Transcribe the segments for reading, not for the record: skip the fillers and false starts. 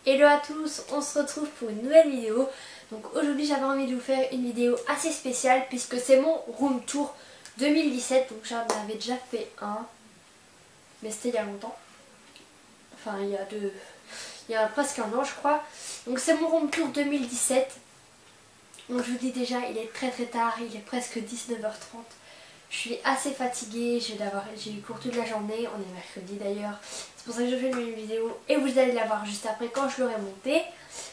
Hello à tous, on se retrouve pour une nouvelle vidéo. Donc aujourd'hui j'avais envie de vous faire une vidéo assez spéciale puisque c'est mon room tour 2017. Donc j'en avais déjà fait un, mais c'était il y a longtemps. Enfin il y a presque un an je crois. Donc c'est mon room tour 2017. Donc je vous dis déjà, il est très tard, il est presque 19h30. Je suis assez fatiguée, j'ai eu cours toute la journée, on est mercredi d'ailleurs. C'est pour ça que je fais une vidéo et vous allez la voir juste après quand je l'aurai montée.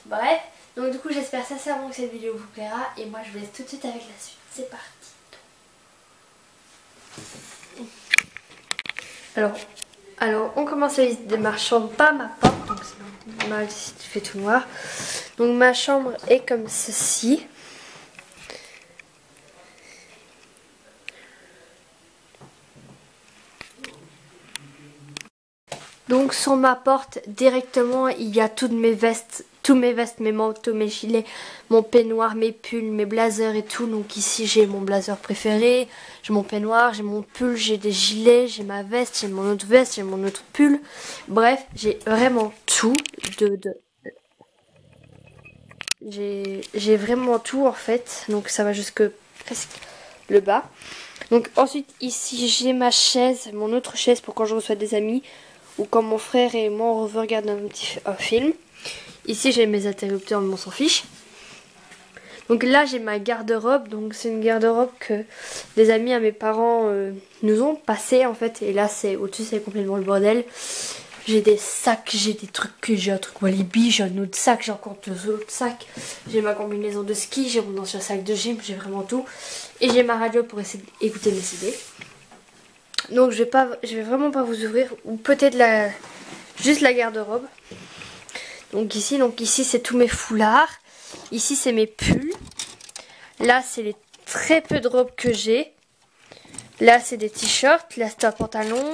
Bref, donc du coup j'espère sincèrement que cette vidéo vous plaira et moi je vous laisse tout de suite avec la suite. C'est parti. Alors on commence la liste de ma chambre par ma porte, donc c'est normal si tu fais tout noir. Donc ma chambre est comme ceci. Donc sur ma porte directement il y a toutes mes vestes, tous mes vestes, mes manteaux, mes gilets, mon peignoir, mes pulls, mes blazers et tout. Donc ici j'ai mon blazer préféré, j'ai mon peignoir, j'ai mon pull, j'ai des gilets, j'ai ma veste, j'ai mon autre veste, j'ai mon autre pull. Bref, j'ai vraiment tout j'ai vraiment tout en fait. Donc ça va jusque presque le bas. Donc ensuite ici j'ai ma chaise, mon autre chaise pour quand je reçois des amis ou quand mon frère et moi on veut regarder un film. Ici j'ai mes interrupteurs mais on s'en fiche. Donc là j'ai ma garde-robe, donc c'est une garde-robe que des amis à mes parents nous ont passé en fait. Et là c'est au-dessus c'est complètement le bordel. J'ai des sacs, j'ai des trucs, j'ai un truc Walibi, j'ai un autre sac, j'ai encore deux autres sacs. J'ai ma combinaison de ski, j'ai mon ancien sac de gym, j'ai vraiment tout. Et j'ai ma radio pour essayer d'écouter mes CD. Donc je vais vraiment pas vous ouvrir, ou peut-être juste la garde-robe. Donc ici c'est tous mes foulards. Ici c'est mes pulls. Là c'est les très peu de robes que j'ai. Là c'est des t-shirts, là c'est un pantalon.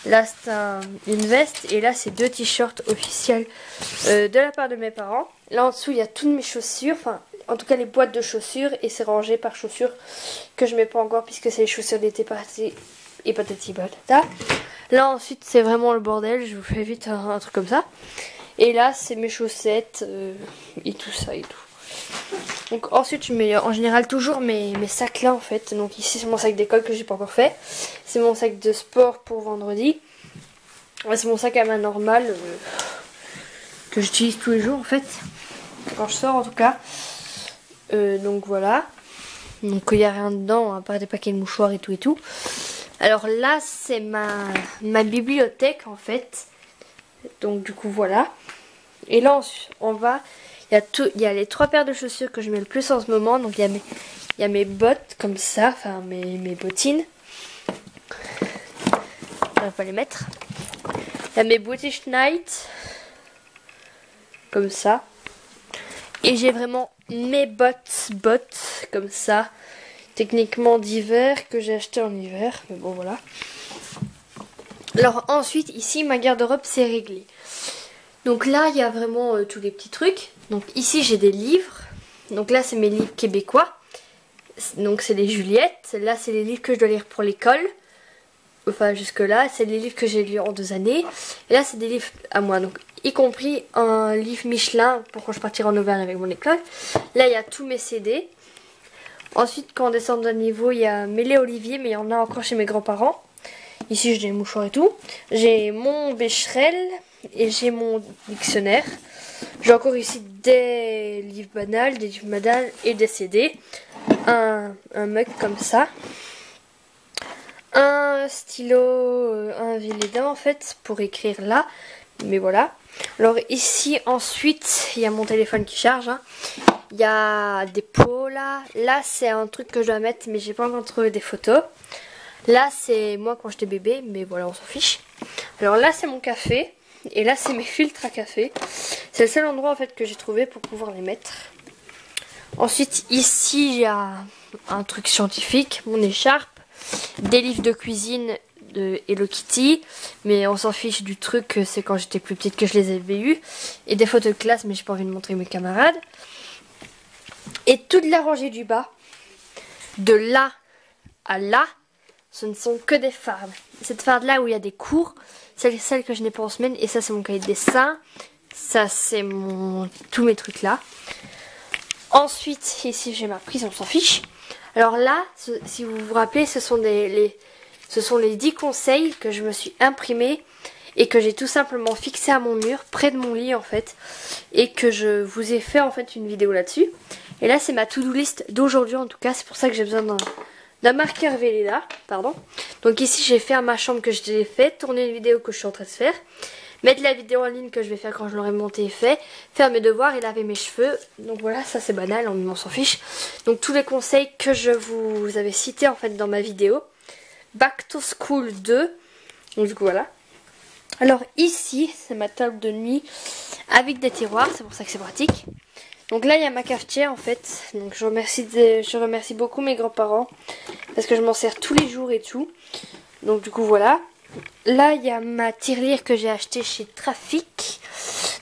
Là c'est une veste et là c'est deux t-shirts officiels de la part de mes parents. Là en dessous il y a toutes mes chaussures, enfin en tout cas les boîtes de chaussures et c'est rangé par chaussures que je mets pas encore puisque c'est les chaussures d'été passées et patati patata. Là ensuite c'est vraiment le bordel, je vous fais vite un truc comme ça. Et là c'est mes chaussettes et tout ça et tout. Donc ensuite je mets en général toujours mes sacs là en fait. Donc ici c'est mon sac d'école que j'ai pas encore fait. C'est mon sac de sport pour vendredi. C'est mon sac à main normale que j'utilise tous les jours en fait. Quand je sors en tout cas. Donc voilà. Donc il n'y a rien dedans à part des paquets de mouchoirs et tout et tout. Alors là c'est ma bibliothèque en fait. Donc du coup voilà. Et là on va... Il y a les trois paires de chaussures que je mets le plus en ce moment. Donc il y a mes bottes comme ça, enfin mes bottines. On va pas les mettre. Il y a mes British Knight comme ça. Et j'ai vraiment mes bottes comme ça. Techniquement d'hiver que j'ai acheté en hiver. Mais bon voilà. Alors ensuite ici ma garde-robe c'est réglé. Donc là il y a vraiment tous les petits trucs. Donc ici j'ai des livres. Donc là c'est mes livres québécois. Donc c'est les Juliettes. Là c'est les livres que je dois lire pour l'école. Enfin jusque là c'est les livres que j'ai lus en 2 années. Et là c'est des livres à moi. Donc y compris un livre Michelin pour quand je partirai en Auvergne avec mon école. Là il y a tous mes CD. Ensuite quand on descend d'un niveau il y a Mélie Olivier. Mais il y en a encore chez mes grands-parents. Ici j'ai des mouchoirs et tout. J'ai mon Becherel. Et j'ai mon dictionnaire. J'ai encore ici des livres banals, des livres banals et des CD. Un mug comme ça. Un stylo, un Velleda en fait pour écrire là. Mais voilà. Alors ici ensuite il y a mon téléphone qui charge. Hein. Il y a des pots là. Là c'est un truc que je dois mettre mais j'ai pas encore trouvé des photos. Là c'est moi quand j'étais bébé mais voilà on s'en fiche. Alors là c'est mon café. Et là c'est mes filtres à café. C'est le seul endroit en fait que j'ai trouvé pour pouvoir les mettre. Ensuite ici il y a un truc scientifique, mon écharpe, des livres de cuisine de Hello Kitty, mais on s'en fiche du truc, c'est quand j'étais plus petite que je les avais eus. Et des photos de classe mais j'ai pas envie de montrer mes camarades. Et toute la rangée du bas, de là à là, ce ne sont que des fardes. Cette farde là où il y a des cours, celle que je n'ai pas en semaine, et ça c'est mon cahier de dessin, Ça c'est tous mes trucs là. Ensuite ici j'ai ma prise, on s'en fiche. Alors là, si vous vous rappelez, ce sont les 10 conseils que je me suis imprimés et que j'ai tout simplement fixé à mon mur, près de mon lit en fait. Et que je vous ai fait en fait une vidéo là-dessus. Et là c'est ma to-do list d'aujourd'hui en tout cas, c'est pour ça que j'ai besoin d'un marqueur Velleda, pardon. Donc ici j'ai fait à ma chambre que je l'ai fait, tourner une vidéo que je suis en train de faire, mettre la vidéo en ligne que je vais faire quand je l'aurai montée et fait, faire mes devoirs et laver mes cheveux. Donc voilà, ça c'est banal, on s'en fiche. Donc tous les conseils que je vous avais cités en fait dans ma vidéo. Back to School 2. Donc du coup voilà. Alors ici, c'est ma table de nuit avec des tiroirs, c'est pour ça que c'est pratique. Donc là il y a ma cafetière en fait. Donc je remercie beaucoup mes grands-parents parce que je m'en sers tous les jours et tout. Donc du coup voilà. Là il y a ma tirelire que j'ai achetée chez Trafic.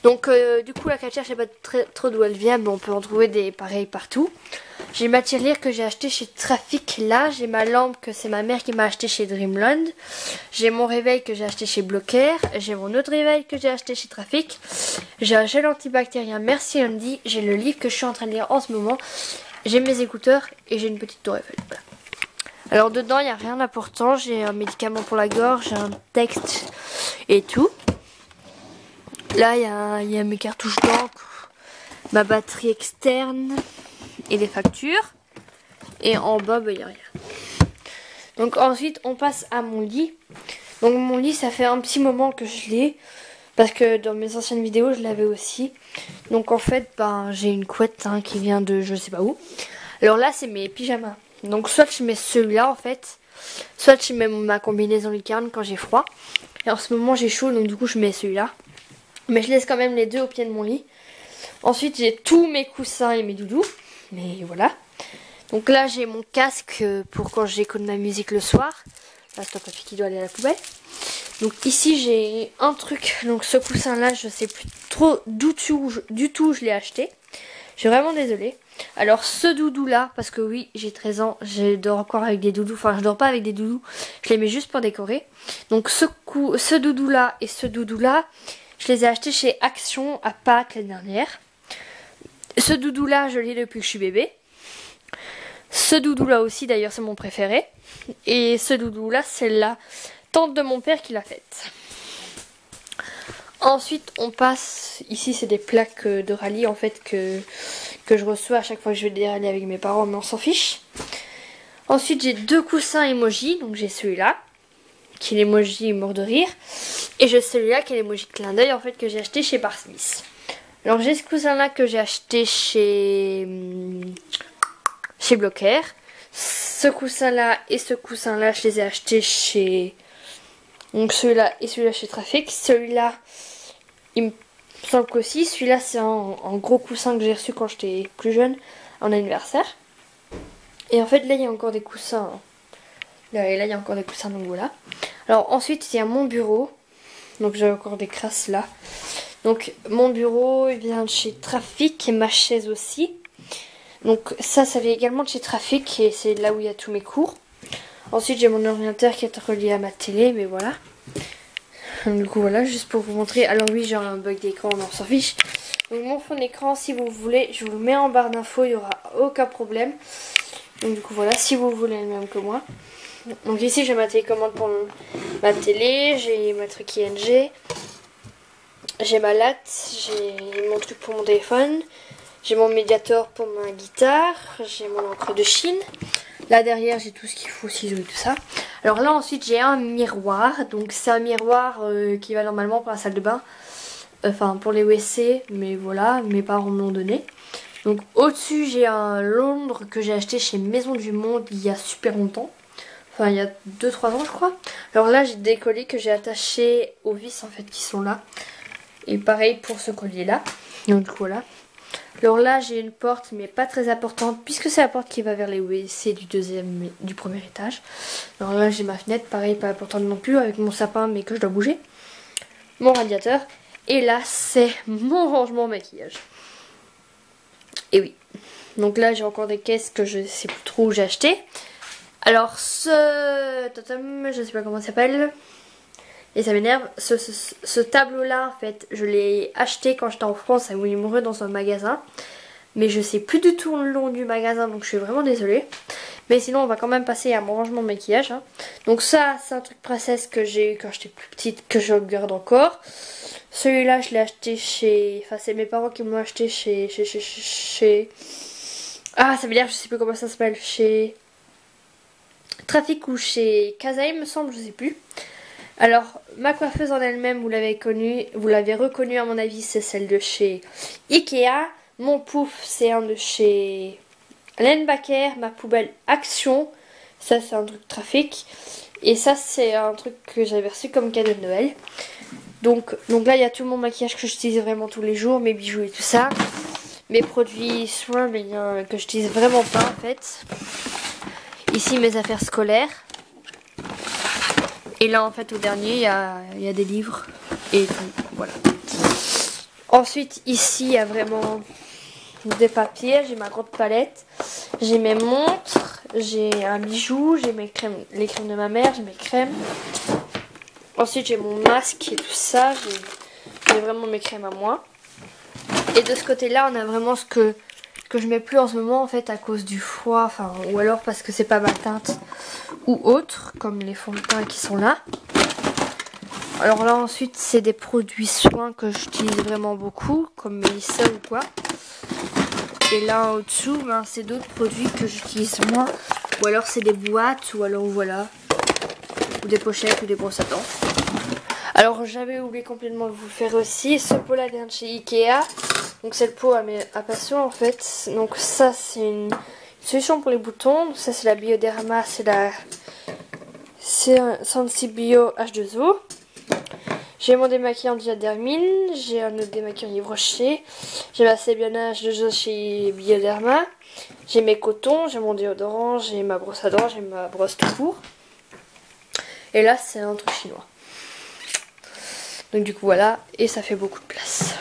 Donc du coup la cafetière je sais pas trop d'où elle vient, mais on peut en trouver des pareils partout. J'ai ma tirelire que j'ai achetée chez Trafic là. J'ai ma lampe que c'est ma mère qui m'a acheté chez Dreamland. J'ai mon réveil que j'ai acheté chez Blocker. J'ai mon autre réveil que j'ai acheté chez Trafic. J'ai un gel antibactérien Merci Andy. J'ai le livre que je suis en train de lire en ce moment. J'ai mes écouteurs et j'ai une petite tour Eiffel. Voilà. Alors dedans il n'y a rien d'important. J'ai un médicament pour la gorge, j'ai un texte et tout. Là il y a mes cartouches d'encre, ma batterie externe et les factures. Et en bas il n'y a rien. Donc ensuite on passe à mon lit. Donc mon lit ça fait un petit moment que je l'ai. Parce que dans mes anciennes vidéos je l'avais aussi. Donc en fait j'ai une couette qui vient de je sais pas où. Alors là c'est mes pyjamas. Donc soit je mets celui-là en fait. Soit je mets ma combinaison lucarne quand j'ai froid. Et en ce moment j'ai chaud donc du coup je mets celui-là. Mais je laisse quand même les deux au pied de mon lit. Ensuite j'ai tous mes coussins et mes doudous. Mais voilà. Donc là j'ai mon casque pour quand j'écoute ma musique le soir. Là c'est papy qui doit aller à la poubelle. Donc ici j'ai un truc. Donc ce coussin là je sais plus trop du tout je l'ai acheté. Je suis vraiment désolée. Alors ce doudou là, parce que oui j'ai 13 ans, je dors encore avec des doudous. Enfin je dors pas avec des doudous, je les mets juste pour décorer. Donc ce doudou là et ce doudou là, je les ai achetés chez Action à Pâques l'année dernière. Ce doudou là je l'ai depuis que je suis bébé. Ce doudou là aussi d'ailleurs c'est mon préféré. Et ce doudou là c'est la tante de mon père qui l'a faite. Ensuite on passe, ici c'est des plaques de rallye en fait que je reçois à chaque fois que je vais des rallyes avec mes parents, mais on s'en fiche. Ensuite j'ai deux coussins emoji, donc j'ai celui-là qui est l'emoji mort de rire et j'ai celui-là qui est l'emoji clin d'œil en fait que j'ai acheté chez Bar Smith. Alors j'ai ce coussin là que j'ai acheté chez Blocker. Ce coussin là et ce coussin là je les ai achetés chez donc celui-là et celui-là chez Trafic. Celui-là il me semble qu'aussi celui-là c'est un gros coussin que j'ai reçu quand j'étais plus jeune en anniversaire. Et en fait là il y a encore des coussins. Là il y a encore des coussins donc voilà. Alors ensuite il y a mon bureau. Donc j'ai encore des crasses là. Donc mon bureau il vient de chez Trafic et ma chaise aussi. Donc ça vient également de chez Trafic et c'est là où il y a tous mes cours. Ensuite j'ai mon ordinateur qui est relié à ma télé, mais voilà. Du coup voilà, juste pour vous montrer. Alors oui j'ai un bug d'écran, mais on s'en fiche. Donc mon fond d'écran si vous voulez, je vous le mets en barre d'infos, il n'y aura aucun problème. Donc du coup voilà, si vous voulez le même que moi. Donc ici j'ai ma télécommande pour ma télé, j'ai ma truc ING. J'ai ma latte, j'ai mon truc pour mon téléphone. J'ai mon médiator pour ma guitare, j'ai mon encre de Chine. Là derrière j'ai tout ce qu'il faut, ciseaux et tout ça. Alors là ensuite j'ai un miroir. Donc c'est un miroir qui va normalement pour la salle de bain. Enfin pour les WC, mais voilà, mes parents me l'ont donné. Donc au-dessus j'ai un Londres que j'ai acheté chez Maison du Monde il y a super longtemps. Enfin il y a 2-3 ans je crois. Alors là j'ai des colliers que j'ai attachés aux vis en fait qui sont là. Et pareil pour ce collier là. Donc voilà. Alors là j'ai une porte mais pas très importante puisque c'est la porte qui va vers les WC du premier étage. Alors là j'ai ma fenêtre, pareil pas importante non plus avec mon sapin mais que je dois bouger. Mon radiateur. Et là c'est mon rangement maquillage. Et oui. Donc là j'ai encore des caisses que je sais plus trop où j'ai acheté. Alors ce totem, je sais pas comment ça s'appelle. Et ça m'énerve. Ce tableau-là, en fait, je l'ai acheté quand j'étais en France à William dans un magasin. Mais je sais plus du tout le nom du magasin, donc je suis vraiment désolée. Mais sinon, on va quand même passer à mon rangement de maquillage. Hein. Donc ça, c'est un truc princesse que j'ai eu quand j'étais plus petite, que je garde encore. Celui-là, je l'ai acheté chez... Enfin, c'est mes parents qui m'ont acheté chez... Ah, ça veut dire, je sais plus comment ça s'appelle. Chez... Trafic ou chez Casa, il me semble, je sais plus. Alors, ma coiffeuse en elle-même, vous l'avez reconnue à mon avis, c'est celle de chez Ikea. Mon pouf, c'est un de chez Lenbacher. Ma poubelle Action, ça c'est un truc Trafic. Et ça c'est un truc que j'avais reçu comme cadeau de Noël. Donc là, il y a tout mon maquillage que j'utilise vraiment tous les jours, mes bijoux et tout ça. Mes produits soins, mais que j'utilise vraiment pas en fait. Ici, mes affaires scolaires. Et là, en fait, au dernier, il y a des livres et tout. Voilà. Ensuite, ici, il y a vraiment des papiers. J'ai ma grande palette. J'ai mes montres. J'ai un bijou. J'ai mes crèmes, les crèmes de ma mère. J'ai mes crèmes. Ensuite, j'ai mon masque et tout ça. J'ai vraiment mes crèmes à moi. Et de ce côté-là, on a vraiment ce que je mets plus en ce moment, en fait, à cause du froid. Enfin, ou alors parce que c'est pas ma teinte. Ou autre, comme les fonds de teint qui sont là. Alors là ensuite c'est des produits soins que j'utilise vraiment beaucoup, comme Mélissa ou quoi. Et là au dessous ben, c'est d'autres produits que j'utilise moins. Ou alors c'est des boîtes, ou alors voilà. Ou des pochettes ou des brosses à dents. Alors j'avais oublié complètement de vous le faire aussi. Ce pot là vient de chez Ikea. Donc c'est le pot à passion en fait. Donc ça c'est une solution pour les boutons. Donc, ça c'est la Bioderma, c'est un Sensibio H2O. J'ai mon démaquillant Diadermine, j'ai un autre démaquillant Yves Rocher, j'ai ma Sébiana H2O chez Bioderma, j'ai mes cotons, j'ai mon déodorant, j'ai ma brosse à dents, j'ai ma brosse tout court. Et là c'est un truc chinois. Donc du coup voilà, et ça fait beaucoup de place.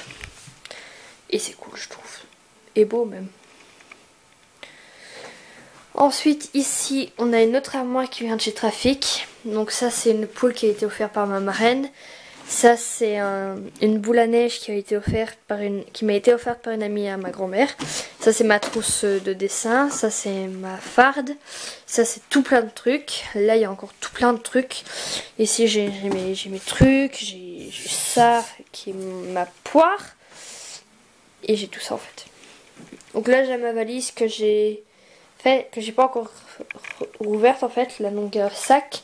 Et c'est cool je trouve. Et beau même. Ensuite ici on a une autre armoire qui vient de chez Trafic. Donc ça c'est une poule qui a été offerte par ma marraine. Ça c'est une boule à neige qui m'a été offerte par une amie à ma grand-mère. Ça c'est ma trousse de dessin. Ça c'est ma farde. Ça c'est tout plein de trucs. Là il y a encore tout plein de trucs. Ici j'ai mes trucs. J'ai ça qui est ma poire. Et j'ai tout ça en fait. Donc là j'ai ma valise que j'ai pas encore rouverte en fait. La longueur sac.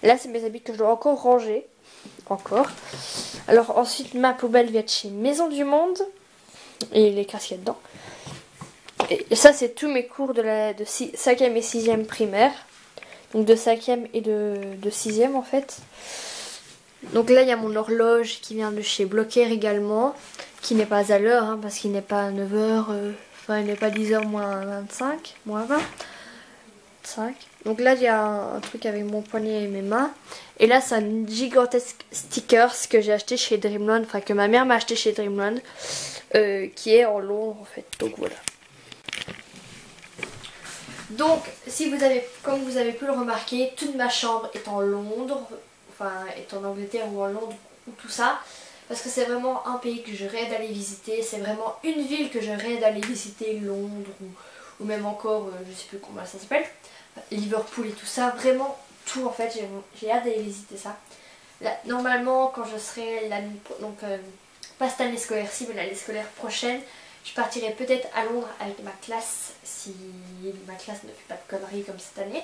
Là c'est mes habits que je dois encore ranger. Alors ensuite ma poubelle vient de chez Maison du Monde et les casquettes dedans. Et ça c'est tous mes cours de 5e et 6e primaire. Donc de 5e et de 6e en fait. Donc là il y a mon horloge qui vient de chez Blocker également. Qui n'est pas à l'heure hein, parce qu'il n'est pas à 9h. Enfin il n'est pas 10h moins 25, moins 20. 5. Donc là il y a un truc avec mon poignet et mes mains. Et là c'est un gigantesque stickers que j'ai acheté chez Dreamland. Enfin que ma mère m'a acheté chez Dreamland. Qui est en Londres en fait. Donc voilà. Donc si vous avez, comme vous avez pu le remarquer, toute ma chambre est en Londres. Enfin est en Angleterre ou en Londres ou tout ça. Parce que c'est vraiment un pays que je rêve d'aller visiter. C'est vraiment une ville que je rêve d'aller visiter. Londres ou même encore, je sais plus comment ça s'appelle. Liverpool et tout ça, vraiment tout en fait, j'ai hâte d'aller visiter ça. Là, normalement quand je serai l'année, donc pas cette année scolaire-ci mais l'année scolaire prochaine, je partirai peut-être à Londres avec ma classe si ma classe ne fait pas de conneries comme cette année.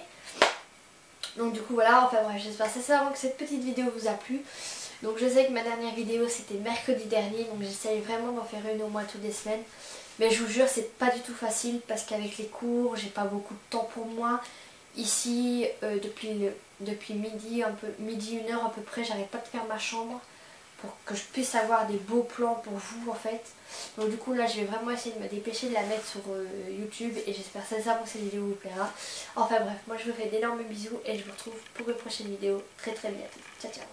Donc du coup voilà, enfin bref, j'espère sincèrement que cette petite vidéo vous a plu. Donc je sais que ma dernière vidéo c'était mercredi dernier, donc j'essaye vraiment d'en faire une au moins toutes les semaines. Mais je vous jure c'est pas du tout facile parce qu'avec les cours j'ai pas beaucoup de temps pour moi. Ici depuis midi, midi 1h à peu près, j'arrête pas de faire ma chambre pour que je puisse avoir des beaux plans pour vous en fait. Donc du coup là je vais vraiment essayer de me dépêcher de la mettre sur YouTube et j'espère sincèrement que cette vidéo vous plaira. Enfin bref, moi je vous fais d'énormes bisous et je vous retrouve pour une prochaine vidéo très bientôt. Ciao ciao.